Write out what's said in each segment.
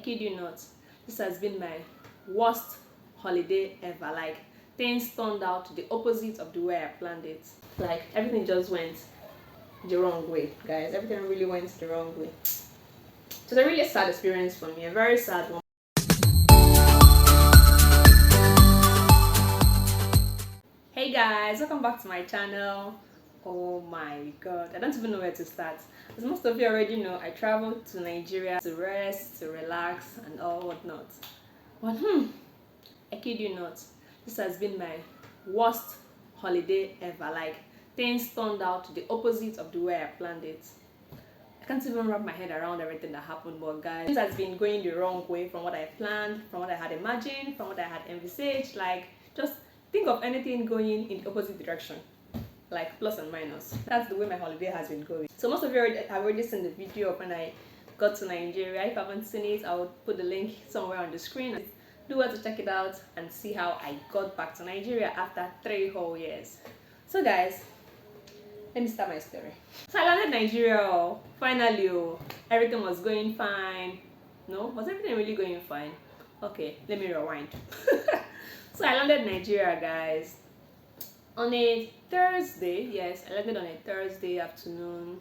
kid you not, this has been my worst holiday ever. Like, things turned out the opposite of the way I planned it. Like, everything just went the wrong way, guys. Everything really went the wrong way. It was a really sad experience for me, a very sad one. Hey guys, welcome back to my channel. Oh my god, I don't even know where to start. As most of you already know, I traveled to Nigeria to rest, to relax, and all whatnot. But I kid you not, this has been my worst holiday ever. Like, things turned out the opposite of the way I planned it. I can't even wrap my head around everything that happened, but guys, things has been going the wrong way from what I planned, from what I had imagined, from what I had envisaged. Like, just think of anything going in the opposite direction, like plus and minus. That's the way my holiday has been going. So most of you have already seen the video of when I got to Nigeria. If you haven't seen it, I will put the link somewhere on the screen. Do well to check it out and see how I got back to Nigeria after 3 whole years. So guys, let me start my story. So I landed Nigeria, finally, everything was going fine. No, was everything really going fine? Okay, let me rewind. So I landed Nigeria, guys, on a Thursday. Yes, I landed on a Thursday afternoon.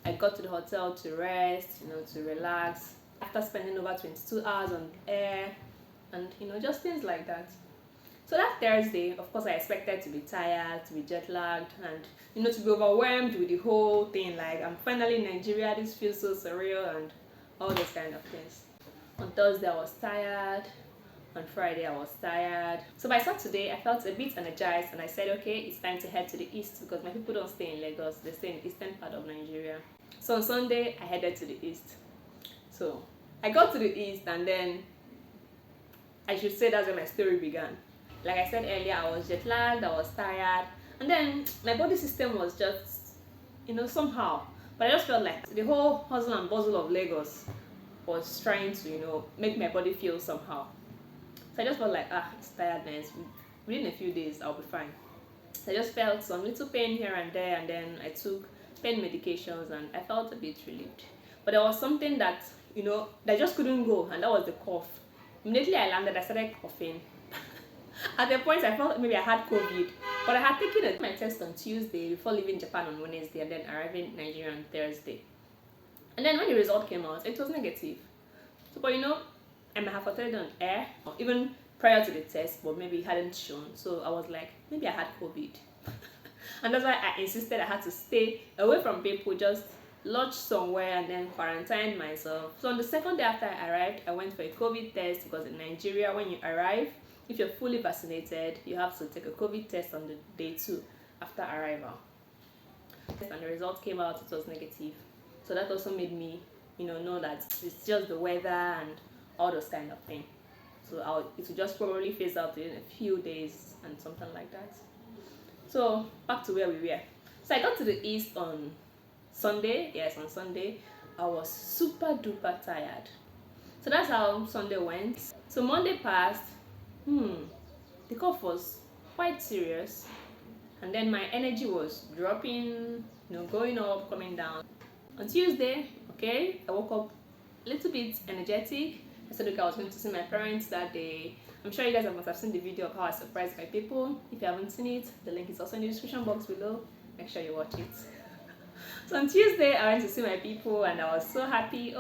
I got to the hotel to rest, to relax after spending over 22 hours on air and just things like that. So that Thursday, of course, I expected to be tired, to be jet lagged, and to be overwhelmed with the whole thing. Like, I'm finally in Nigeria, this feels so surreal, and all those kind of things. On Thursday, I was tired. On Friday, I was tired. So by Saturday, I felt a bit energized, and I said, okay, it's time to head to the east because my people don't stay in Lagos; they stay in the eastern part of Nigeria. So on Sunday, I headed to the east. So I got to the east, and then I should say that's where my story began. Like I said earlier, I was jet lagged, I was tired, and then my body system was just, somehow. But I just felt like the whole hustle and bustle of Lagos was trying to, make my body feel somehow. So I just felt like, it's tiredness. Within a few days, I'll be fine. So I just felt some little pain here and there, and then I took pain medications, and I felt a bit relieved. But there was something that, that just couldn't go, and that was the cough. Immediately I landed, I started coughing. At the point I felt maybe I had COVID, but I had taken my test on Tuesday before leaving Japan on Wednesday and then arriving in Nigeria on Thursday. And then when the result came out, it was negative. So, but I might have attended on air, or even prior to the test, but maybe it hadn't shown. So I was like, maybe I had COVID. And that's why I insisted I had to stay away from people, just lodge somewhere and then quarantine myself. So on the second day after I arrived, I went for a COVID test because in Nigeria, when you arrive, if you're fully vaccinated, you have to take a COVID test on the day 2 after arrival. And the result came out, it was negative. So that also made me, know that it's just the weather and all those kind of things. So it will just probably phase out in a few days and something like that. So back to where we were. So I got to the east on Sunday. Yes, on Sunday. I was super duper tired. So that's how Sunday went. So Monday passed. The cough was quite serious, and then my energy was dropping, going up, coming down. On Tuesday, okay, I woke up a little bit energetic. I said, okay, I was going to see my parents that day. I'm sure you guys must have seen the video of how I surprised my people. If you haven't seen it, the link is also in the description box below. Make sure you watch it. So on Tuesday, I went to see my people, and I was so happy.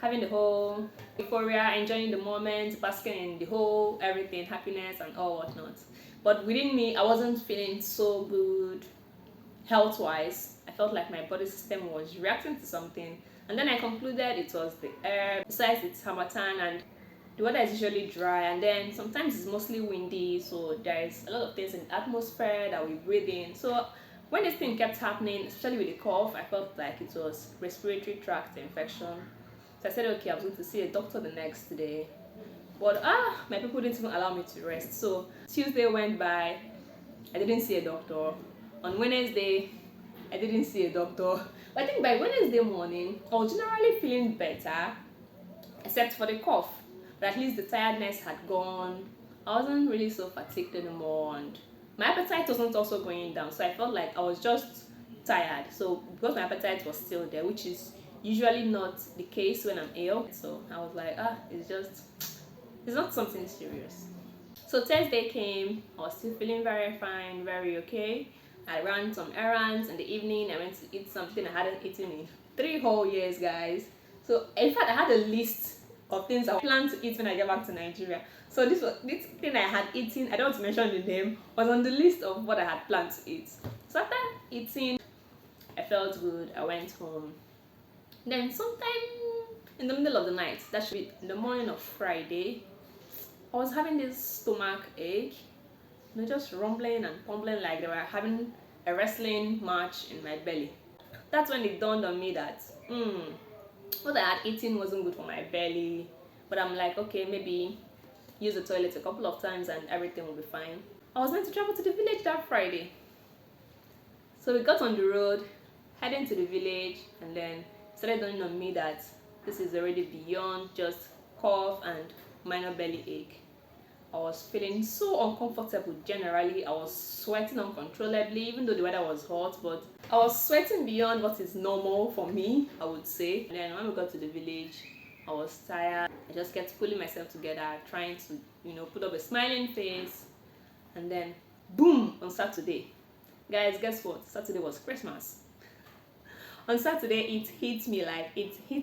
Having the whole euphoria, enjoying the moment, basking in the whole everything, happiness and all whatnot. But within me, I wasn't feeling so good health-wise. I felt like my body system was reacting to something. And then I concluded it was the air. Besides, it's Hamatan and the weather is usually dry, and then sometimes it's mostly windy, so there's a lot of things in the atmosphere that we breathe in. So when this thing kept happening, especially with the cough, I felt like it was respiratory tract infection. So I said, okay, I was going to see a doctor the next day. But my people didn't even allow me to rest. So Tuesday went by, I didn't see a doctor. On Wednesday, I didn't see a doctor. But I think by Wednesday morning, I was generally feeling better, except for the cough. But at least the tiredness had gone. I wasn't really so fatigued anymore, and my appetite wasn't also going down. So I felt like I was just tired. So because my appetite was still there, which is usually not the case when I'm ill. So I was like, it's not something serious. So Thursday came, I was still feeling very fine, very okay. I ran some errands in the evening. I went to eat something I hadn't eaten in 3 whole years, guys. So in fact, I had a list of things I planned to eat when I get back to Nigeria. So this thing I had eaten, I don't want to mention the name, was on the list of what I had planned to eat. So after eating, I felt good. I went home. Then sometime in the middle of the night, that should be in the morning of Friday, I was having this stomach ache, just rumbling and pumbling like they were having a wrestling match in my belly. That's when it dawned on me that what I had eaten wasn't good for my belly. But I'm like, okay, maybe use the toilet a couple of times and everything will be fine. I was meant to travel to the village that Friday. So we got on the road, heading to the village, and then started dawning on me that this is already beyond just cough and minor belly ache. I was feeling so uncomfortable generally. I was sweating uncontrollably, even though the weather was hot, but I was sweating beyond what is normal for me, I would say. And then when we got to the village, I was tired. I just kept pulling myself together, trying to, put up a smiling face. And then, boom, on Saturday. Guys, guess what? Saturday was Christmas. On Saturday, it hit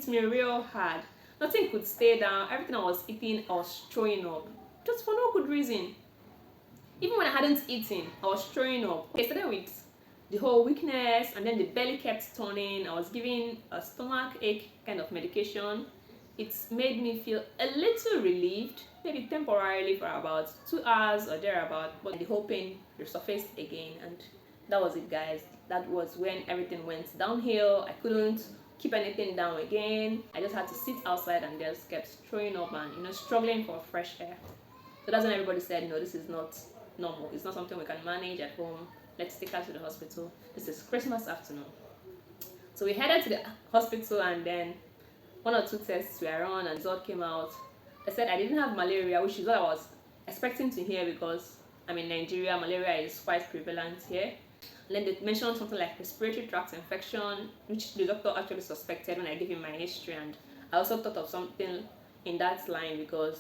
me real hard. Nothing could stay down. Everything I was eating, I was throwing up. Just for no good reason. Even when I hadn't eaten, I was throwing up. I started with the whole weakness, and then the belly kept turning. I was given a stomach ache kind of medication. It made me feel a little relieved, maybe temporarily for about 2 hours or thereabout, but the whole pain resurfaced again, and that was it, guys. That was when everything went downhill. I couldn't keep anything down again. I just had to sit outside and just kept throwing up and struggling for fresh air. So that's when everybody said, no, this is not normal. It's not something we can manage at home. Let's take her to the hospital. This is Christmas afternoon. So we headed to the hospital, and then 1 or 2 tests were run and the result came out. They said I didn't have malaria, which is what I was expecting to hear because I'm in Nigeria. Malaria is quite prevalent here. And then they mentioned something like respiratory tract infection, which the doctor actually suspected when I gave him my history. And I also thought of something in that line because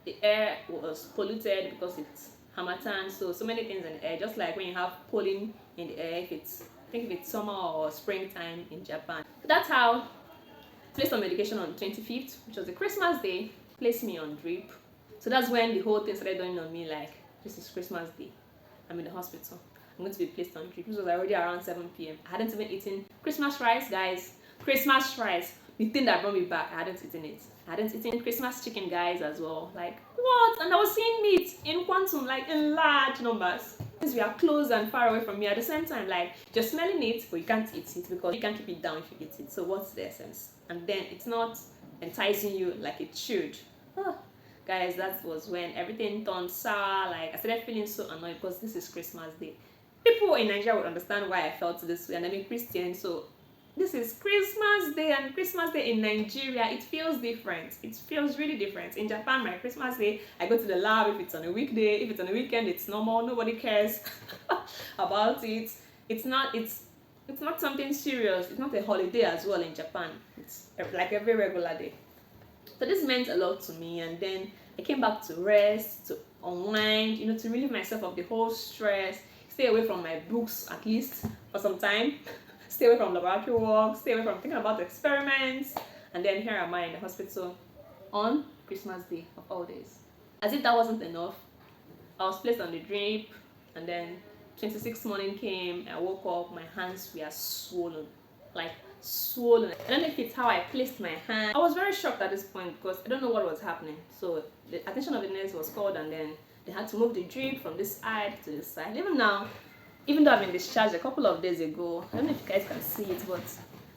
the air was polluted because it's Harmattan, so many things in the air, just like when you have pollen in the air, I think if it's summer or springtime in Japan. So that's how I placed on medication on 25th, which was the Christmas day, placed me on drip. So that's when the whole thing started dawning on me, like, this is Christmas day, I'm in the hospital, I'm going to be placed on drip. This was already around 7 p.m. I hadn't even eaten Christmas rice, guys. Christmas rice, the thing that brought me back, I hadn't eaten it. I hadn't eaten Christmas chicken, guys, as well. Like, what? And I was seeing meat in quantum, like in large numbers. Since we are close and far away from me at the same time, like, you're smelling it, but you can't eat it because you can't keep it down if you eat it. So what's the essence? And then it's not enticing you like it should. Guys, that was when everything turned sour. Like, I started feeling so annoyed because this is Christmas day. People in Nigeria would understand why I felt this way, and I'm a Christian, so this is Christmas day, and Christmas day in Nigeria, it feels different. It feels really different. In Japan, my Christmas day, I go to the lab. If it's on a weekday, if it's on a weekend, it's normal. Nobody cares about it. It's not something serious. It's not a holiday as well in Japan. It's like every regular day. So this meant a lot to me, and then I came back to rest, to unwind, to relieve myself of the whole stress, stay away from my books at least for some time. Stay away from laboratory work, stay away from thinking about experiments, and then here am I in the hospital on Christmas Day of all days. As if that wasn't enough, I was placed on the drip, and then 26th morning came, I woke up, my hands were swollen, like swollen. I don't know if it's how I placed my hand. I was very shocked at this point because I don't know what was happening. So the attention of the nurse was called, and then they had to move the drip from this side to this side. Even now, even though I've been discharged a couple of days ago, I don't know if you guys can see it, but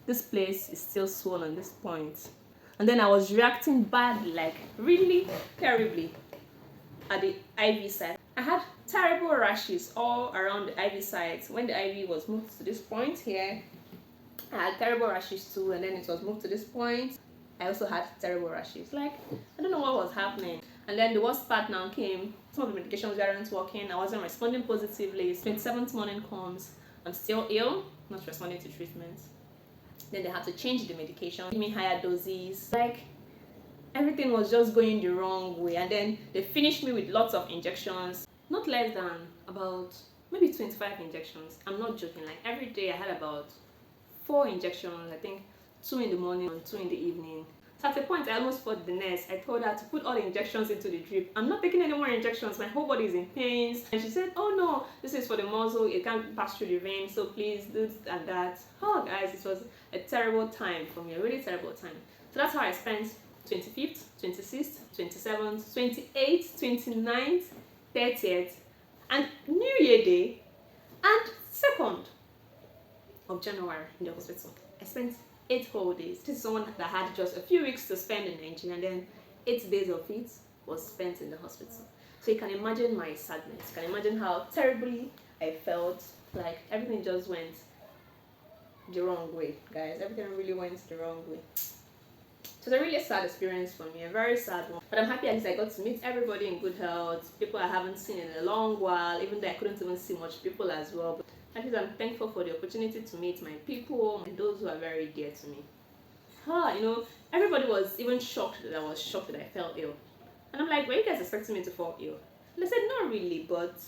this place is still swollen at this point. And then I was reacting badly, like really terribly, at the IV side. I had terrible rashes all around the IV sides. When the IV was moved to this point here, I had terrible rashes too, and then it was moved to this point. I also had terrible rashes. Like, I don't know what was happening. And then the worst part now came. Some of the medications weren't working. I wasn't responding positively. 27th morning comes. I'm still ill, not responding to treatment. Then they had to change the medication, give me higher doses. Like, everything was just going the wrong way. And then they finished me with lots of injections, not less than about maybe 25 injections. I'm not joking. Like, every day I had about 4 injections. I think 2 in the morning and 2 in the evening. So at a point, I almost fought the nurse. I told her to put all the injections into the drip. I'm not taking any more injections. My whole body is in pains. And she said, oh no, this is for the muscle. It can't pass through the vein. So please do this and that. Oh guys, it was a terrible time for me. A really terrible time. So that's how I spent 25th, 26th, 27th, 28th, 29th, 30th, and New Year Day, and 2nd of January in the hospital. I spent 8 whole days. This is someone that had just a few weeks to spend in Nigeria, and then 8 days of it was spent in the hospital. So you can imagine my sadness. You can imagine how terribly I felt. Like, everything just went the wrong way, guys. Everything really went the wrong way. So it's a really sad experience for me, a very sad one. But I'm happy at least I got to meet everybody in good health, people I haven't seen in a long while, even though I couldn't even see much people as well. But at least I'm thankful for the opportunity to meet my people and those who are very dear to me. You know, everybody was even shocked that I was shocked that I fell ill. And I'm like, were you guys expecting me to fall ill? And they said, not really, but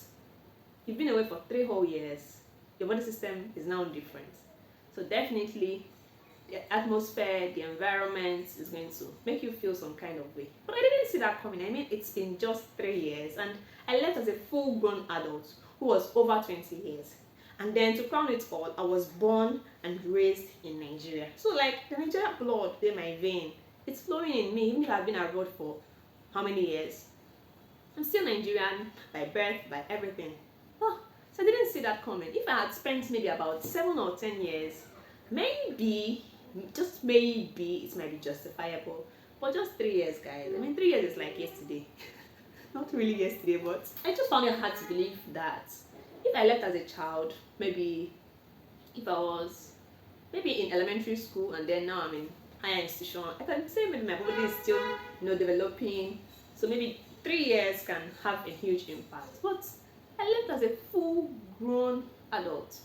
you've been away for 3 whole years. Your body system is now different. So definitely, the atmosphere, the environment is going to make you feel some kind of way. But I didn't see that coming. I mean, it's been just 3 years, and I left as a full-grown adult who was over 20 years. And then to crown it all, I was born and raised in Nigeria. So like, the Nigerian blood in my vein, it's flowing in me, even if I've been abroad for how many years. I'm still Nigerian by birth, by everything. Oh, so I didn't see that coming. If I had spent maybe about 7 or 10 years, maybe, just maybe, it might be justifiable. But just 3 years, guys. I mean, 3 years is like yesterday. Not really yesterday, but I just found it hard to believe that if I left as a child, maybe if I was maybe in elementary school and then now I'm in higher institution, I can say maybe my body is still, you know, developing. So maybe 3 years can have a huge impact. But I left as a full-grown adult.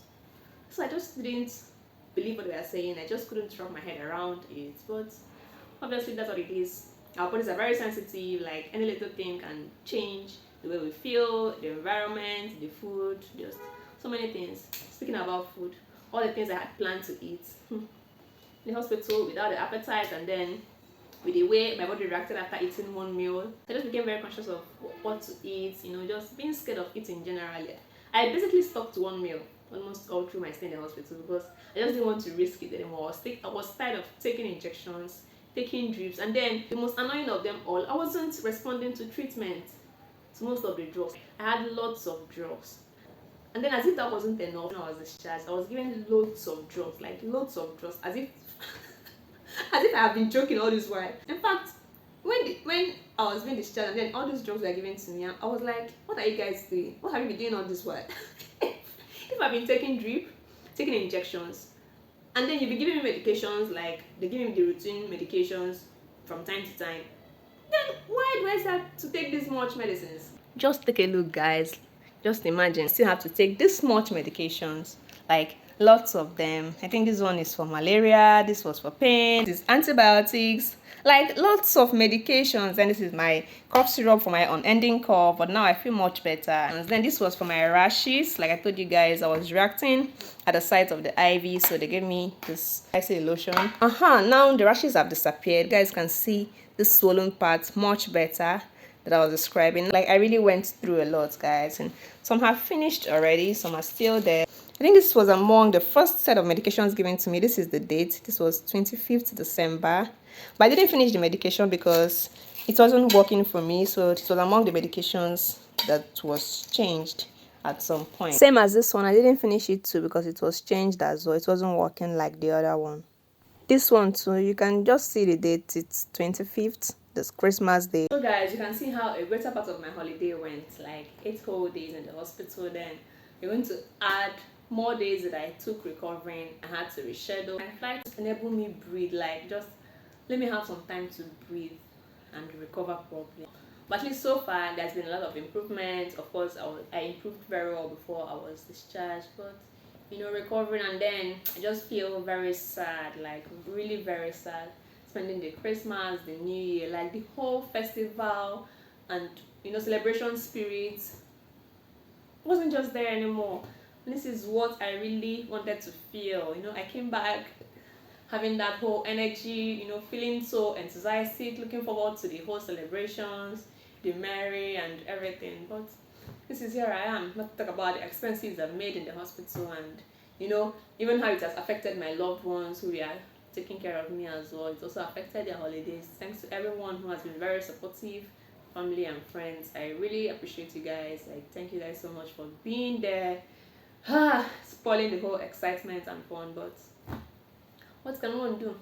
So I just didn't believe what they were saying. I just couldn't wrap my head around it. But obviously that's what it is. Our bodies are very sensitive. Like, any little thing can change the way we feel, the environment, the food, just so many things. Speaking about food, all the things I had planned to eat in the hospital without the appetite, and then with the way my body reacted after eating one meal, I just became very conscious of what to eat, you know, just being scared of eating generally. I basically stuck to one meal almost all through my stay in the hospital because I just didn't want to risk it anymore. I was tired of taking injections, taking drips, and then the most annoying of them all, I wasn't responding to treatment, to most of the drugs. I had lots of drugs. And then as if that wasn't enough, when I was discharged, I was given loads of drugs, like loads of drugs, as if as if I have been joking all this while. In fact, when I was being discharged and then all these drugs were given to me, I was like, what are you guys doing? What have you been doing all this while? If I've been taking drip, taking injections, and then you'll be giving me medications, like they give me the routine medications from time to time, then why do I have to take this much medicines? Just take a look, guys. Just imagine, I still have to take this much medications, like lots of them. I think this one is for malaria, this was for pain, this is antibiotics, like lots of medications. And this is my cough syrup for my unending cough, but now I feel much better. And then this was for my rashes. Like I told you guys, I was reacting at the site of the IV, so they gave me this icy lotion. Now the rashes have disappeared. You guys can see the swollen parts much better that I was describing. Like, I really went through a lot, guys, and some have finished already, some are still there. I think this was among the first set of medications given to me. This is the date. This was 25th December, but I didn't finish the medication because it wasn't working for me. So it was among the medications that was changed at some point. Same as this one, I didn't finish it too because it was changed as well. It wasn't working like the other one. This one too, you can just see the date. It's 25th, this Christmas day. So guys, you can see how a greater part of my holiday went, like 8 whole days in the hospital. Then we're going to add more days that I took recovering. I had to reschedule. My flight enabled me breathe, like just let me have some time to breathe and recover properly. But at least so far, there's been a lot of improvement. Of course, I improved very well before I was discharged, but recovering, and then I just feel very sad, like really very sad, spending the Christmas, the New Year, like the whole festival and celebration spirit wasn't just there anymore. This is what I really wanted to feel. I came back having that whole energy, feeling so enthusiastic, looking forward to the whole celebrations, the merry and everything. But this is here I am, not to talk about the expenses I've made in the hospital, and even how it has affected my loved ones who are taking care of me as well. It's also affected their holidays. Thanks to everyone who has been very supportive, family and friends. I really appreciate you guys. I thank you guys so much for being there. Spoiling the whole excitement and fun, but what can one do?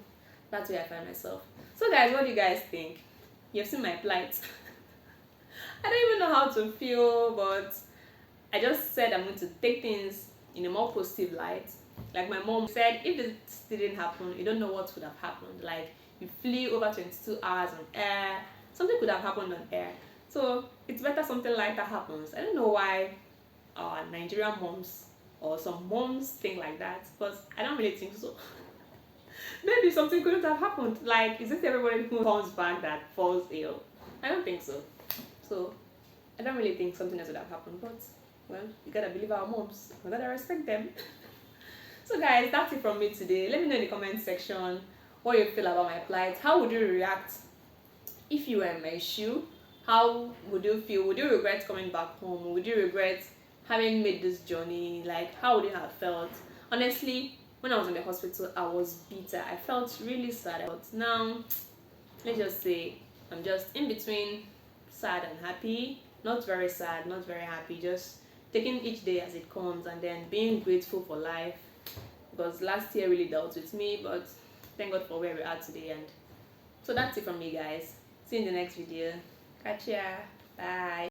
That's where I find myself. So guys, what do you guys think? You've seen my plight. I don't even know how to feel, but I just said I'm going to take things in a more positive light. Like my mom said, if this didn't happen, you don't know what would have happened. Like you flew over 22 hours on air, something could have happened on air. So it's better something like that happens. I don't know why Nigerian moms or some moms think like that, but I don't really think so. Maybe something couldn't have happened. Like, is it everybody who comes back that falls ill? I don't think so. So I don't really think something else would have happened, but well, you gotta believe our moms. We gotta respect them. So guys, that's it from me today. Let me know in the comment section what you feel about my plight. How would you react if you were in my shoe? How would you feel? Would you regret coming back home? Would you regret having made this journey? Like, how would you have felt? Honestly, when I was in the hospital, I was bitter. I felt really sad. But now, let's just say I'm just in between sad and happy. Not very sad, not very happy. Just taking each day as it comes and then being grateful for life. Because last year really dealt with me, but thank God for where we are today. And so that's it from me, guys. See you in the next video. Catch ya. Bye.